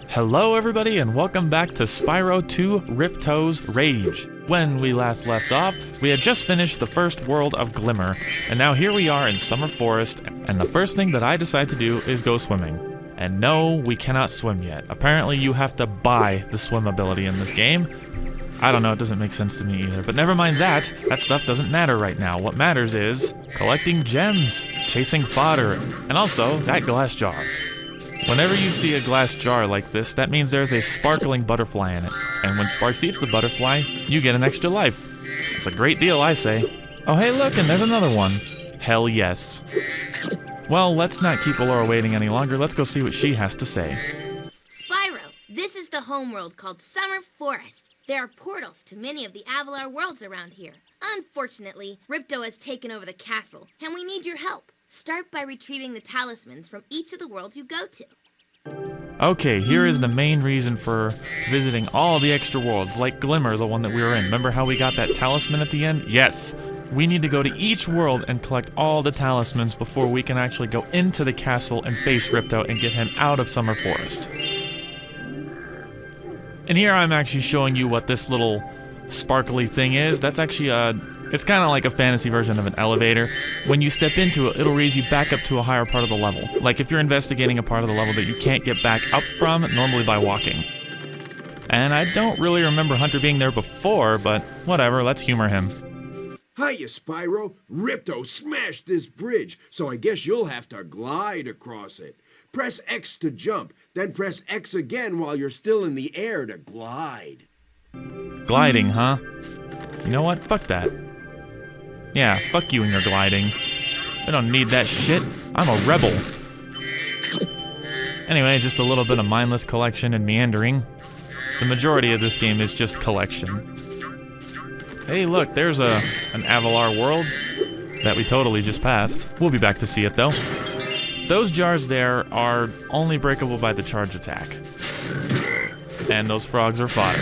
Hello everybody and welcome back to Spyro 2 Ripto's Rage. When we last left off, we had just finished the first world of Glimmer, and now here we are in Summer Forest, and the first thing that I decide to do is go swimming. And no, we cannot swim yet. Apparently you have to buy the swim ability in this game. I don't know, it doesn't make sense to me either, but never mind that. That stuff doesn't matter right now. What matters is collecting gems, chasing fodder, and also that glass jar. Whenever you see a glass jar like this, that means there's a sparkling butterfly in it. And when Sparks eats the butterfly, you get an extra life. It's a great deal, I say. Oh hey look, and there's another one. Hell yes. Well, let's not keep Allura waiting any longer. Let's go see what she has to say. Spyro, this is the homeworld called Summer Forest. There are portals to many of the Avalar worlds around here. Unfortunately, Ripto has taken over the castle, and we need your help. Start by retrieving the talismans from each of the worlds you go to. Okay, here is the main reason for visiting all the extra worlds, like Glimmer, the one that we were in. Remember how we got that talisman at the end? Yes! We need to go to each world and collect all the talismans before we can actually go into the castle and face Ripto and get him out of Summer Forest. And here I'm actually showing you what this little sparkly thing is. That's actually it's kind of like a fantasy version of an elevator. When you step into it, it'll raise you back up to a higher part of the level. Like if you're investigating a part of the level that you can't get back up from, normally by walking. And I don't really remember Hunter being there before, but whatever, let's humor him. Hiya, Spyro. Ripto smashed this bridge, so I guess you'll have to glide across it. Press X to jump, then press X again while you're still in the air to glide. Gliding, huh? You know what? Fuck that. Yeah, fuck you and your gliding. I don't need that shit. I'm a rebel. Anyway, just a little bit of mindless collection and meandering. The majority of this game is just collection. Hey, look, there's an Avalar world that we totally just passed. We'll be back to see it, though. Those jars there are only breakable by the charge attack. And those frogs are fodder.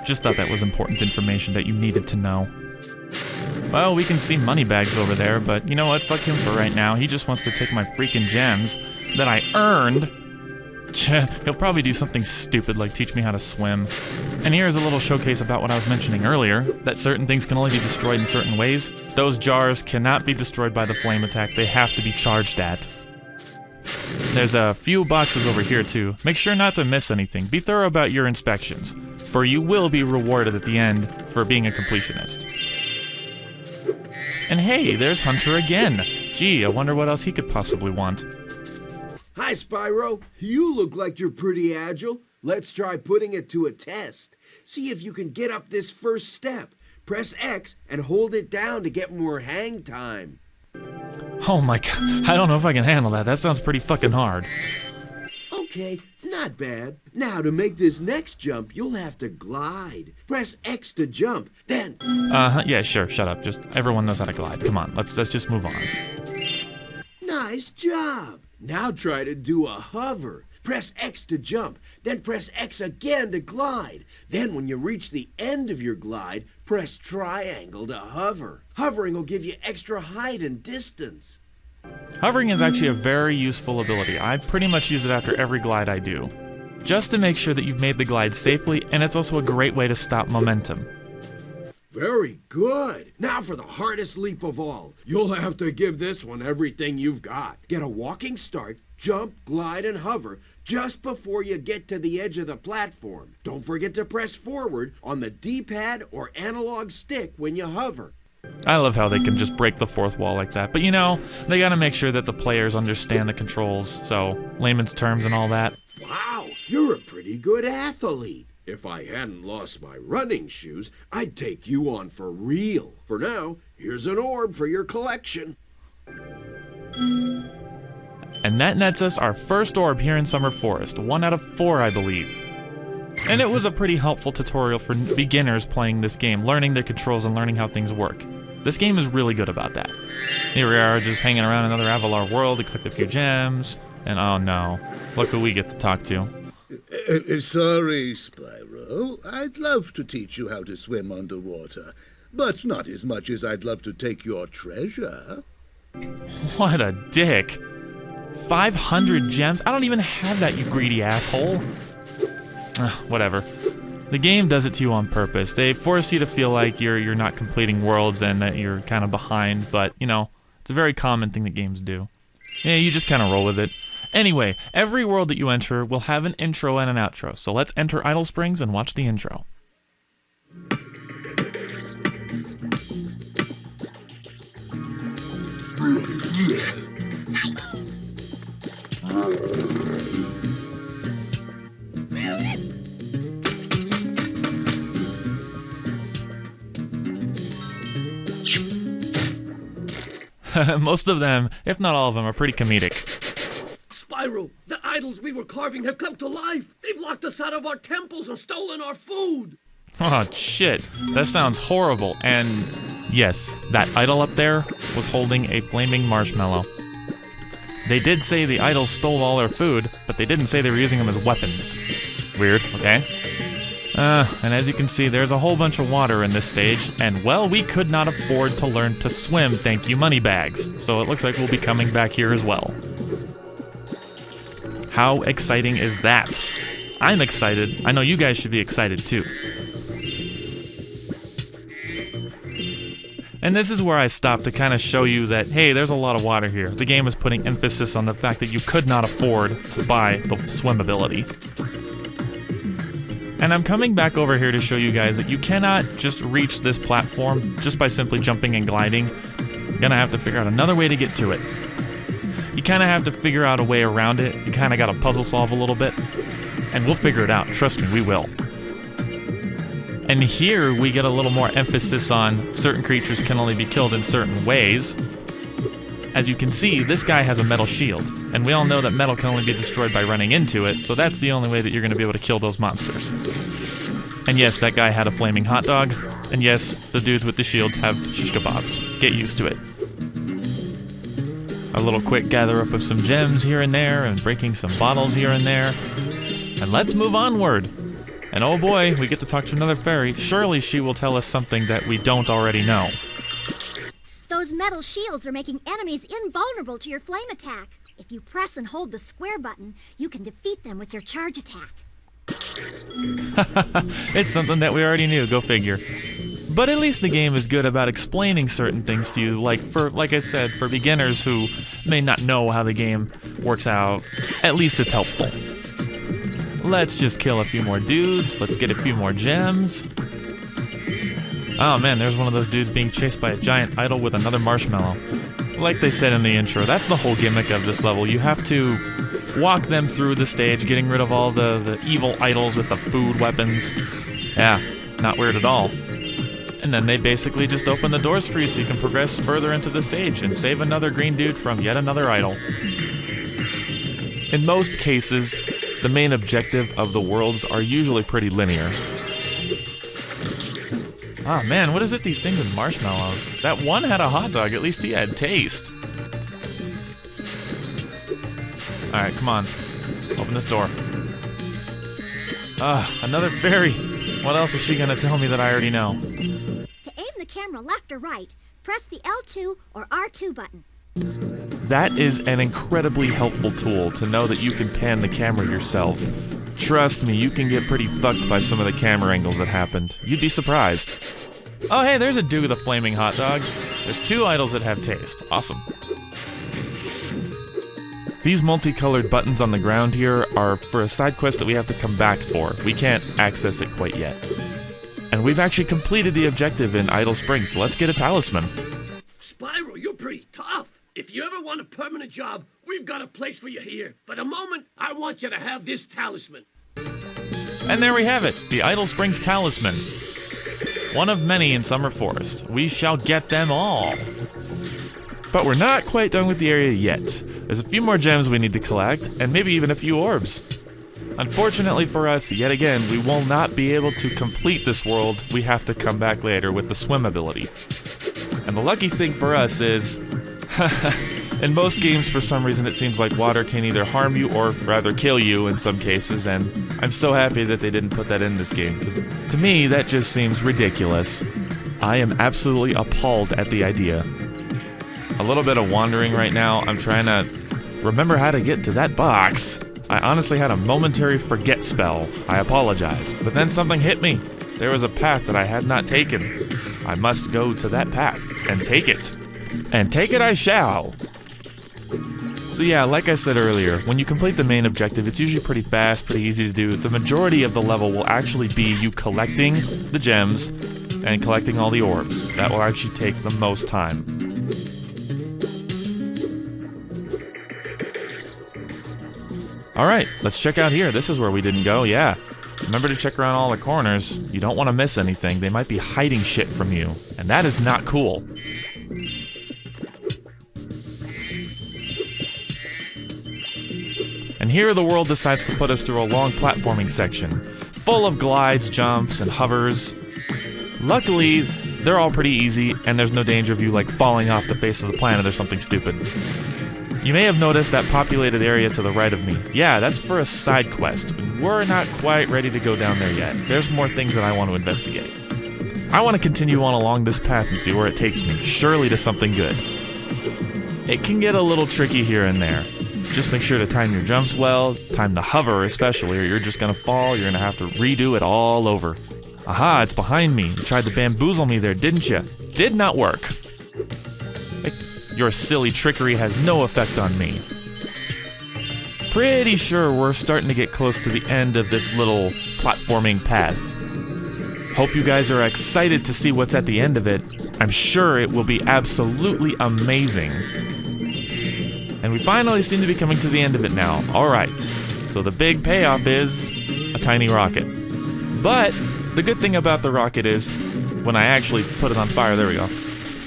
Just thought that was important information that you needed to know. Well, we can see Moneybags over there, but you know what? Fuck him for right now. He just wants to take my freaking gems that I earned. He'll probably do something stupid like teach me how to swim. And here's a little showcase about what I was mentioning earlier, that certain things can only be destroyed in certain ways. Those jars cannot be destroyed by the flame attack. They have to be charged at. There's a few boxes over here too. Make sure not to miss anything. Be thorough about your inspections, for you will be rewarded at the end for being a completionist. And hey, there's Hunter again. Gee, I wonder what else he could possibly want. Hi, Spyro. You look like you're pretty agile. Let's try putting it to a test. See if you can get up this first step. Press X and hold it down to get more hang time. Oh my god, I don't know if I can handle that. That sounds pretty fucking hard. Okay, not bad. Now to make this next jump, you'll have to glide. Press X to jump, then... Yeah, sure, shut up. Just, everyone knows how to glide. Come on, let's just move on. Nice job. Now try to do a hover. Press X to jump, then press X again to glide. Then when you reach the end of your glide, press triangle to hover. Hovering will give you extra height and distance. Hovering is actually a very useful ability. I pretty much use it after every glide I do, just to make sure that you've made the glide safely, and it's also a great way to stop momentum. Very good. Now for the hardest leap of all. You'll have to give this one everything you've got. Get a walking start, jump, glide, and hover just before you get to the edge of the platform. Don't forget to press forward on the D-pad or analog stick when you hover. I love how they can just break the fourth wall like that, but you know, they gotta make sure that the players understand the controls, so layman's terms and all that. Wow, you're a pretty good athlete. If I hadn't lost my running shoes, I'd take you on for real. For now, here's an orb for your collection. And that nets us our first orb here in Summer Forest, 1 out of 4, I believe. And it was a pretty helpful tutorial for beginners playing this game, learning the controls and learning how things work. This game is really good about that. Here we are, just hanging around another Avalar world to collect a few gems, and oh no, look who we get to talk to. Sorry, Spyro. I'd love to teach you how to swim underwater, but not as much as I'd love to take your treasure. What a dick. 500 gems? I don't even have that, you greedy asshole. Whatever. The game does it to you on purpose. They force you to feel like you're not completing worlds and that you're kind of behind, but, you know, it's a very common thing that games do. Yeah, you just kind of roll with it. Anyway, every world that you enter will have an intro and an outro, so let's enter Idle Springs and watch the intro. Most of them, if not all of them, are pretty comedic. Spyro, the idols we were carving have come to life. They've locked us out of our temples and stolen our food. Oh, shit. That sounds horrible. And yes, that idol up there was holding a flaming marshmallow. They did say the idols stole all their food, but they didn't say they were using them as weapons. Weird, okay? And as you can see, there's a whole bunch of water in this stage, and well, we could not afford to learn to swim, thank you moneybags. So it looks like we'll be coming back here as well. How exciting is that? I'm excited. I know you guys should be excited too. And this is where I stop to kind of show you that, hey, there's a lot of water here. The game is putting emphasis on the fact that you could not afford to buy the swim ability. And I'm coming back over here to show you guys that you cannot just reach this platform just by simply jumping and gliding. You're gonna have to figure out another way to get to it. You kind of have to figure out a way around it. You kind of gotta puzzle solve a little bit. And we'll figure it out, trust me, we will. And here we get a little more emphasis on certain creatures can only be killed in certain ways. As you can see, this guy has a metal shield, and we all know that metal can only be destroyed by running into it, so that's the only way that you're going to be able to kill those monsters. And yes, that guy had a flaming hot dog, and yes, the dudes with the shields have shish kebabs. Get used to it. A little quick gather up of some gems here and there, and breaking some bottles here and there. And let's move onward. And oh boy, we get to talk to another fairy. Surely she will tell us something that we don't already know. Those metal shields are making enemies invulnerable to your flame attack. If you press and hold the square button, you can defeat them with your charge attack. It's something that we already knew, go figure. But at least the game is good about explaining certain things to you, like I said, for beginners who may not know how the game works out, at least it's helpful. Let's just kill a few more dudes, let's get a few more gems. Oh man, there's one of those dudes being chased by a giant idol with another marshmallow. Like they said in the intro, that's the whole gimmick of this level. You have to walk them through the stage, getting rid of all the evil idols with the food weapons. Yeah, not weird at all. And then they basically just open the doors for you so you can progress further into the stage and save another green dude from yet another idol. In most cases, the main objective of the worlds are usually pretty linear. Oh man, what is it these things with marshmallows? That one had a hot dog, at least he had taste. Alright, come on. Open this door. Another fairy. What else is she gonna tell me that I already know? To aim the camera left or right, press the L2 or R2 button. That is an incredibly helpful tool to know that you can pan the camera yourself. Trust me, you can get pretty fucked by some of the camera angles that happened. You'd be surprised. Oh hey, there's a dude with a flaming hot dog. There's two idols that have taste. Awesome. These multicolored buttons on the ground here are for a side quest that we have to come back for. We can't access it quite yet. And we've actually completed the objective in Idle Springs, so let's get a talisman. Spyro, you're pretty tough. If you ever want a permanent job, we've got a place for you here. For the moment, I want you to have this talisman. And there we have it, the Idle Springs Talisman. One of many in Summer Forest. We shall get them all. But we're not quite done with the area yet. There's a few more gems we need to collect, and maybe even a few orbs. Unfortunately for us, yet again, we will not be able to complete this world. We have to come back later with the swim ability. And the lucky thing for us is, in most games, for some reason, it seems like water can either harm you or rather kill you in some cases, and I'm so happy that they didn't put that in this game, because to me, that just seems ridiculous. I am absolutely appalled at the idea. A little bit of wandering right now. I'm trying to remember how to get to that box. I honestly had a momentary forget spell. I apologize. But then something hit me. There was a path that I had not taken. I must go to that path and take it. And take it I shall. So yeah, like I said earlier, when you complete the main objective, it's usually pretty fast, pretty easy to do. The majority of the level will actually be you collecting the gems and collecting all the orbs. That will actually take the most time. Alright, let's check out here. This is where we didn't go, yeah. Remember to check around all the corners. You don't want to miss anything. They might be hiding shit from you, and that is not cool. And here the world decides to put us through a long platforming section, full of glides, jumps, and hovers. Luckily, they're all pretty easy, and there's no danger of you like falling off the face of the planet or something stupid. You may have noticed that populated area to the right of me. Yeah, that's for a side quest. We're not quite ready to go down there yet. There's more things that I want to investigate. I want to continue on along this path and see where it takes me, surely to something good. It can get a little tricky here and there. Just make sure to time your jumps well, time the hover especially, or you're just gonna fall, you're gonna have to redo it all over. Aha, it's behind me. You tried to bamboozle me there, didn't you? Did not work. Your silly trickery has no effect on me. Pretty sure we're starting to get close to the end of this little platforming path. Hope you guys are excited to see what's at the end of it. I'm sure it will be absolutely amazing. And we finally seem to be coming to the end of it now. Alright, so the big payoff is a tiny rocket. But the good thing about the rocket is, when I actually put it on fire, there we go.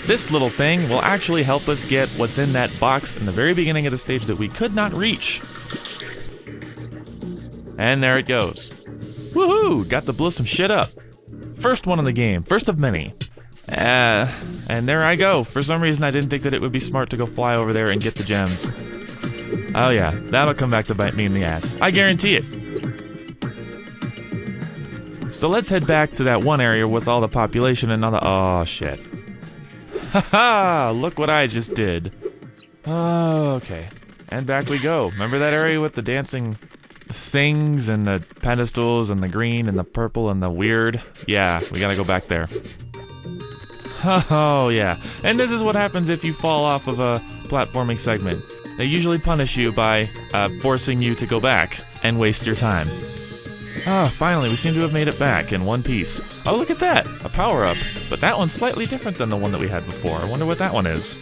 This little thing will actually help us get what's in that box in the very beginning of the stage that we could not reach. And there it goes. Woohoo! Got to blow some shit up. First one in the game, first of many. And there I go. For some reason I didn't think that it would be smart to go fly over there and get the gems. Oh yeah, that'll come back to bite me in the ass. I guarantee it. So let's head back to that one area with all the population and all the... Oh shit. Haha! Look what I just did. Oh, okay. And back we go. Remember that area with the dancing things and the pedestals and the green and the purple and the weird? Yeah, we gotta go back there. Oh, yeah. And this is what happens if you fall off of a platforming segment. They usually punish you by forcing you to go back and waste your time. Ah, finally, we seem to have made it back in one piece. Oh, look at that! A power-up. But that one's slightly different than the one that we had before. I wonder what that one is.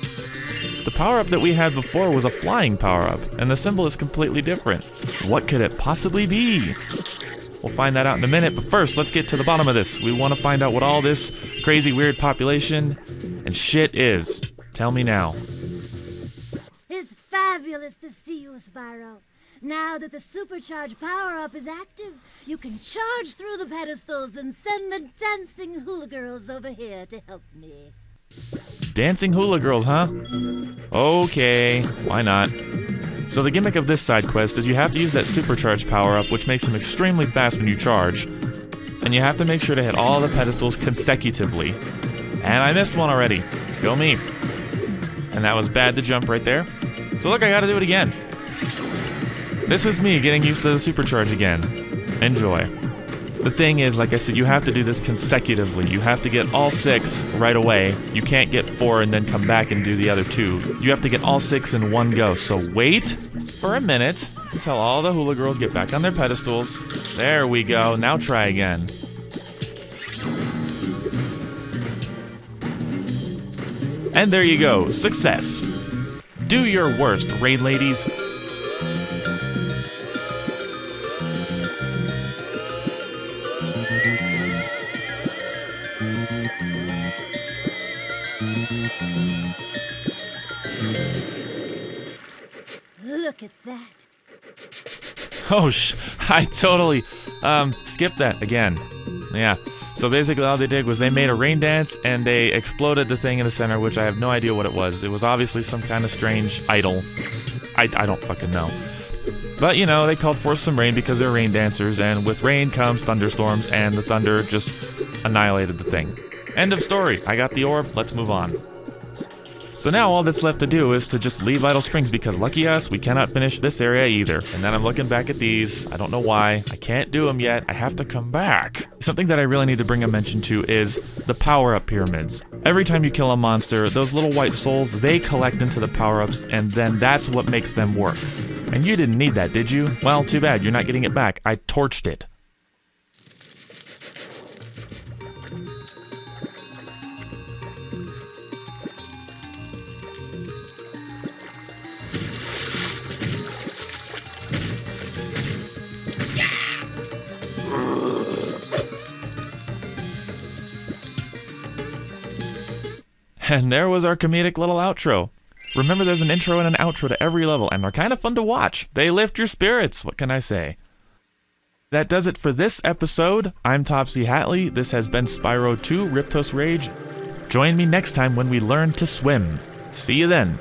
The power-up that we had before was a flying power-up, and the symbol is completely different. What could it possibly be? We'll find that out in a minute, but first, let's get to the bottom of this. We want to find out what all this crazy, weird population and shit is. Tell me now. It's fabulous to see you, Spyro. Now that the supercharged power-up is active, you can charge through the pedestals and send the dancing hula girls over here to help me. Dancing hula girls, huh? Okay, why not? So the gimmick of this side quest is you have to use that supercharged power-up, which makes him extremely fast when you charge. And you have to make sure to hit all the pedestals consecutively. And I missed one already. Go me. And that was bad to jump right there. So look, I gotta do it again. This is me getting used to the supercharge again. Enjoy. The thing is, like I said, you have to do this consecutively. You have to get all 6 right away. You can't get 4 and then come back and do the other 2. You have to get all 6 in one go. So wait for a minute until all the hula girls get back on their pedestals. There we go. Now try again. And there you go. Success. Do your worst, raid ladies. Look at that. Oh, I totally skipped that again. Yeah. So basically all they did was they made a rain dance and they exploded the thing in the center, which I have no idea what it was. It was obviously some kind of strange idol. I don't fucking know. But, you know, they called forth some rain because they're rain dancers, and with rain comes thunderstorms, and the thunder just annihilated the thing. End of story. I got the orb. Let's move on. So now all that's left to do is to just leave Vital Springs because lucky us, we cannot finish this area either. And then I'm looking back at these. I don't know why. I can't do them yet. I have to come back. Something that I really need to bring a mention to is the power-up pyramids. Every time you kill a monster, those little white souls, they collect into the power-ups, and then that's what makes them work. And you didn't need that, did you? Well, too bad. You're not getting it back. I torched it. And there was our comedic little outro. Remember, there's an intro and an outro to every level, and they're kind of fun to watch. They lift your spirits, what can I say? That does it for this episode. I'm Topsy Hatley. This has been Spyro 2 Ripto's Rage. Join me next time when we learn to swim. See you then.